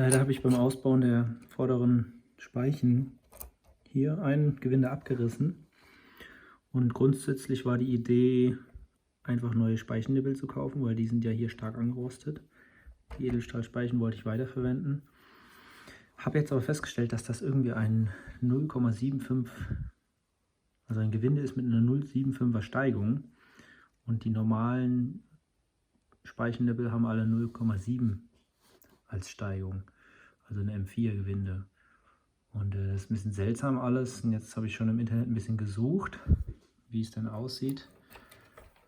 Leider habe ich beim Ausbauen der vorderen Speichen hier ein Gewinde abgerissen. Und grundsätzlich war die Idee, einfach neue Speichennibbel zu kaufen, weil die sind ja hier stark angerostet. Die Edelstahlspeichen wollte ich weiterverwenden. Habe jetzt aber festgestellt, dass das irgendwie ein 0,75, also ein Gewinde ist mit einer 0,75er Steigung. Und die normalen Speichennibbel haben alle 0,7 als Steigung, also eine M4-Gewinde. Und das ist ein bisschen seltsam alles. Und jetzt habe ich schon im Internet ein bisschen gesucht, wie es denn aussieht,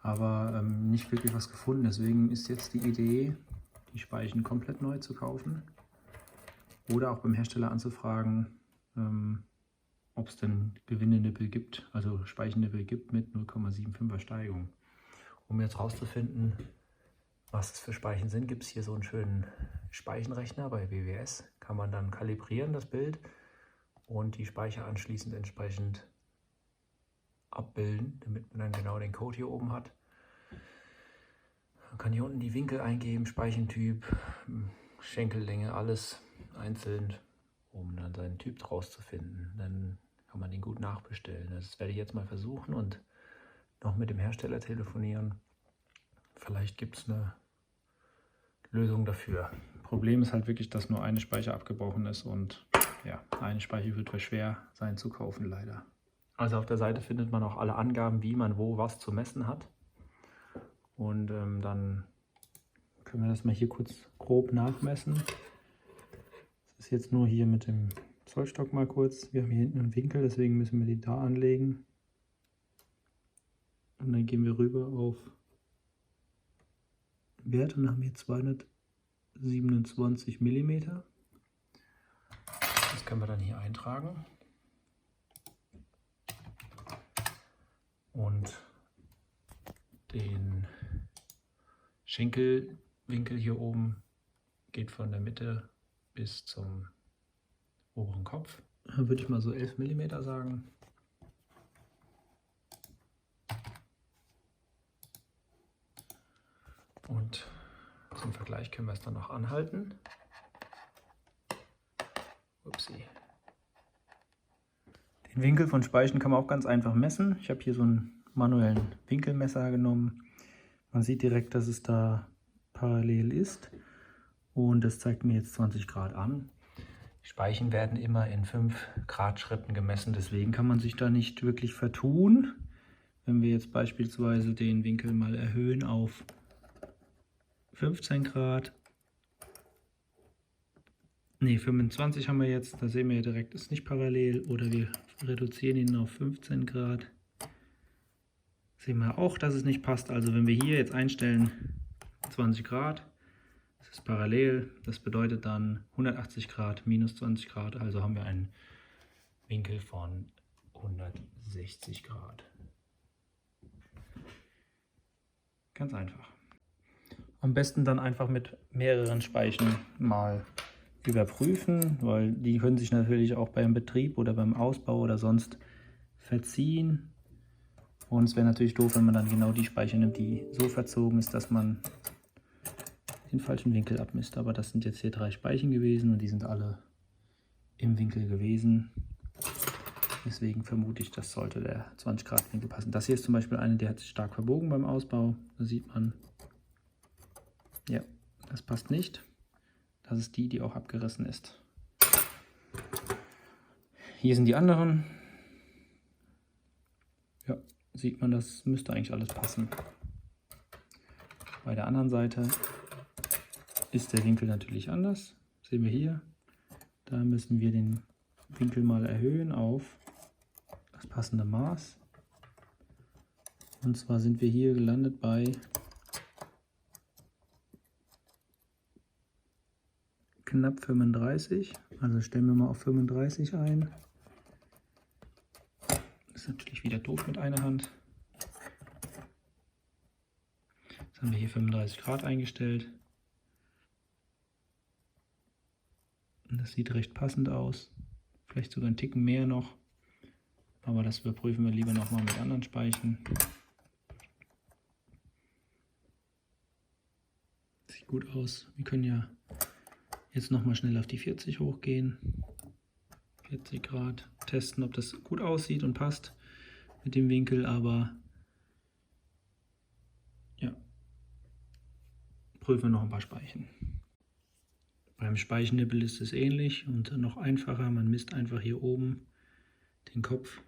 aber nicht wirklich was gefunden. Deswegen ist jetzt die Idee, die Speichen komplett neu zu kaufen oder auch beim Hersteller anzufragen, ob es denn Gewindenippel gibt, also Speichennippel gibt mit 0,75er Steigung. Um jetzt rauszufinden, was es für Speichen sind, gibt es hier so einen schönen Speichenrechner bei WWS. Kann man dann kalibrieren, das Bild, und die Speicher anschließend entsprechend abbilden, damit man dann genau den Code hier oben hat. Man kann hier unten die Winkel eingeben, Speichentyp, Schenkellänge, alles einzeln, um dann seinen Typ draus zu finden. Dann kann man den gut nachbestellen. Das werde ich jetzt mal versuchen und noch mit dem Hersteller telefonieren. Vielleicht gibt es eine Lösung dafür. Problem ist halt wirklich, dass nur eine Speiche abgebrochen ist und ja, eine Speiche wird schwer sein zu kaufen, leider. Also auf der Seite findet man auch alle Angaben, wie man wo was zu messen hat. Und dann können wir das mal hier kurz grob nachmessen. Das ist jetzt nur hier mit dem Zollstock mal kurz. Wir haben hier hinten einen Winkel, deswegen müssen wir die da anlegen. Und dann gehen wir rüber auf Wert und haben hier 227 mm. Das können wir dann hier eintragen. Und den Schenkelwinkel hier oben geht von der Mitte bis zum oberen Kopf. Da würde ich mal so 11 mm sagen. Und zum Vergleich können wir es dann noch anhalten. Upsi. Den Winkel von Speichen kann man auch ganz einfach messen. Ich habe hier so einen manuellen Winkelmesser genommen. Man sieht direkt, dass es da parallel ist. Und das zeigt mir jetzt 20 Grad an. Die Speichen werden immer in 5 Grad Schritten gemessen, deswegen kann man sich da nicht wirklich vertun. Wenn wir jetzt beispielsweise den Winkel mal erhöhen auf 15 Grad, ne 25 haben wir jetzt, da sehen wir ja direkt, ist nicht parallel, oder wir reduzieren ihn auf 15 Grad. Sehen wir auch, dass es nicht passt. Also wenn wir hier jetzt einstellen 20 Grad, das ist parallel, das bedeutet dann 180 Grad minus 20 Grad, also haben wir einen Winkel von 160 Grad. Ganz einfach. Am besten dann einfach mit mehreren Speichen mal überprüfen, weil die können sich natürlich auch beim Betrieb oder beim Ausbau oder sonst verziehen. Und es wäre natürlich doof, wenn man dann genau die Speicher nimmt, die so verzogen ist, dass man den falschen Winkel abmisst. Aber das sind jetzt hier 3 Speichen gewesen und die sind alle im Winkel gewesen. Deswegen vermute ich, das sollte der 20 Grad Winkel passen. Das hier ist zum Beispiel eine, der hat sich stark verbogen beim Ausbau. Da sieht man, ja, das passt nicht. Das ist die, die auch abgerissen ist. Hier sind die anderen. Ja, sieht man, das müsste eigentlich alles passen. Bei der anderen Seite ist der Winkel natürlich anders. Sehen wir hier. Da müssen wir den Winkel mal erhöhen auf das passende Maß. Und zwar sind wir hier gelandet bei knapp 35. Also stellen wir mal auf 35 ein. Das ist natürlich wieder doof mit einer Hand. Jetzt haben wir hier 35 Grad eingestellt. Und das sieht recht passend aus. Vielleicht sogar einen Ticken mehr noch. Aber das überprüfen wir lieber nochmal mit anderen Speichen. Sieht gut aus. Wir können ja Jetzt nochmal schnell auf die 40 hochgehen. 40 Grad. Testen, ob das gut aussieht und passt mit dem Winkel, aber ja, prüfen wir noch ein paar Speichen. Beim Speichennippel ist es ähnlich und noch einfacher. Man misst einfach hier oben den Kopf.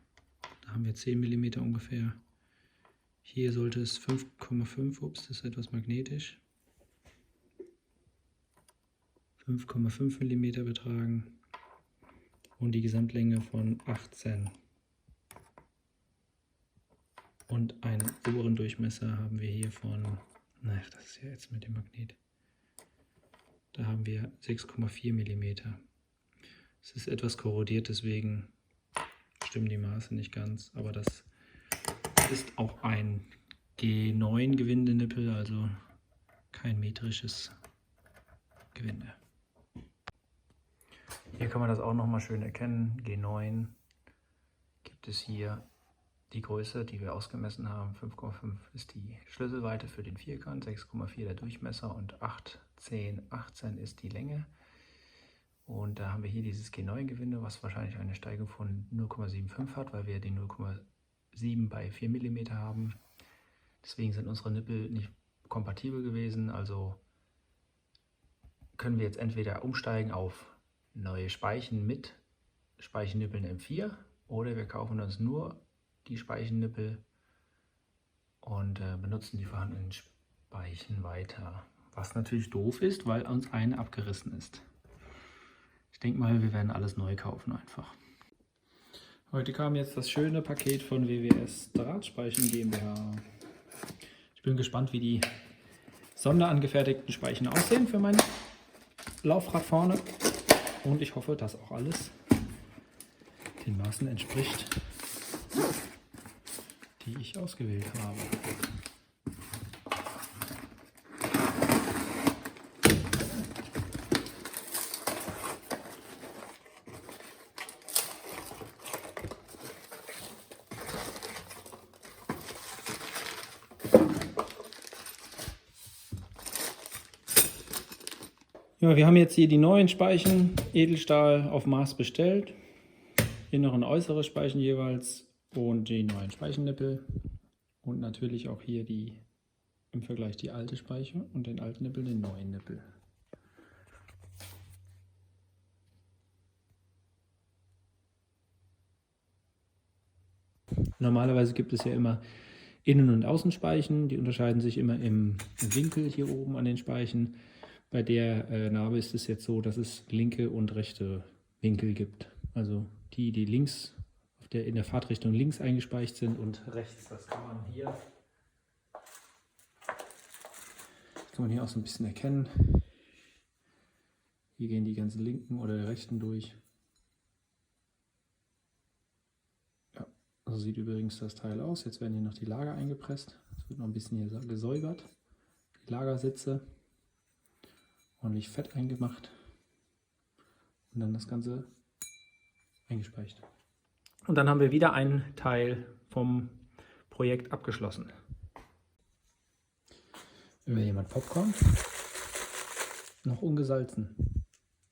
Da haben wir 10 mm ungefähr. Hier sollte es 5,5, ups, das ist etwas magnetisch. 5,5 mm betragen und die Gesamtlänge von 18. Und einen oberen Durchmesser haben wir hier von, na, das ist ja jetzt mit dem Magnet. Da haben wir 6,4 mm. Es ist etwas korrodiert, deswegen stimmen die Maße nicht ganz, aber das ist auch ein G9 Gewindenippel, also kein metrisches Gewinde. Hier kann man das auch nochmal schön erkennen. G9 gibt es hier die Größe, die wir ausgemessen haben. 5,5 ist die Schlüsselweite für den Vierkant, 6,4 der Durchmesser und 8, 10, 18 ist die Länge. Und da haben wir hier dieses G9-Gewinde, was wahrscheinlich eine Steigung von 0,75 hat, weil wir den 0,7 bei 4 mm haben. Deswegen sind unsere Nippel nicht kompatibel gewesen, also können wir jetzt entweder umsteigen auf neue Speichen mit Speichennippeln M4 oder wir kaufen uns nur die Speichennippel und benutzen die vorhandenen Speichen weiter. Was natürlich doof ist, weil uns eine abgerissen ist. Ich denke mal, wir werden alles neu kaufen einfach. Heute kam jetzt das schöne Paket von WWS Drahtspeichen GmbH. Ich bin gespannt, wie die sonderangefertigten Speichen aussehen für mein Laufrad vorne. Und ich hoffe, dass auch alles den Maßen entspricht, die ich ausgewählt habe. Ja, wir haben jetzt hier die neuen Speichen, Edelstahl auf Maß bestellt. Innere und äußere Speichen jeweils und die neuen Speichennippel. Und natürlich auch hier die im Vergleich die alte Speiche und den alten Nippel, den neuen Nippel. Normalerweise gibt es ja immer Innen- und Außenspeichen. Die unterscheiden sich immer im Winkel hier oben an den Speichen. Bei der Narbe ist es jetzt so, dass es linke und rechte Winkel gibt. Also die links in der Fahrtrichtung links eingespeicht sind und rechts, das kann man hier auch so ein bisschen erkennen. Hier gehen die ganzen linken oder rechten durch. Ja, so sieht übrigens das Teil aus. Jetzt werden hier noch die Lager eingepresst. Es wird noch ein bisschen hier gesäubert. Die Lagersitze. Ordentlich Fett eingemacht und dann das Ganze eingespeicht. Und dann haben wir wieder einen Teil vom Projekt abgeschlossen. Will jemand Popcorn? Noch ungesalzen.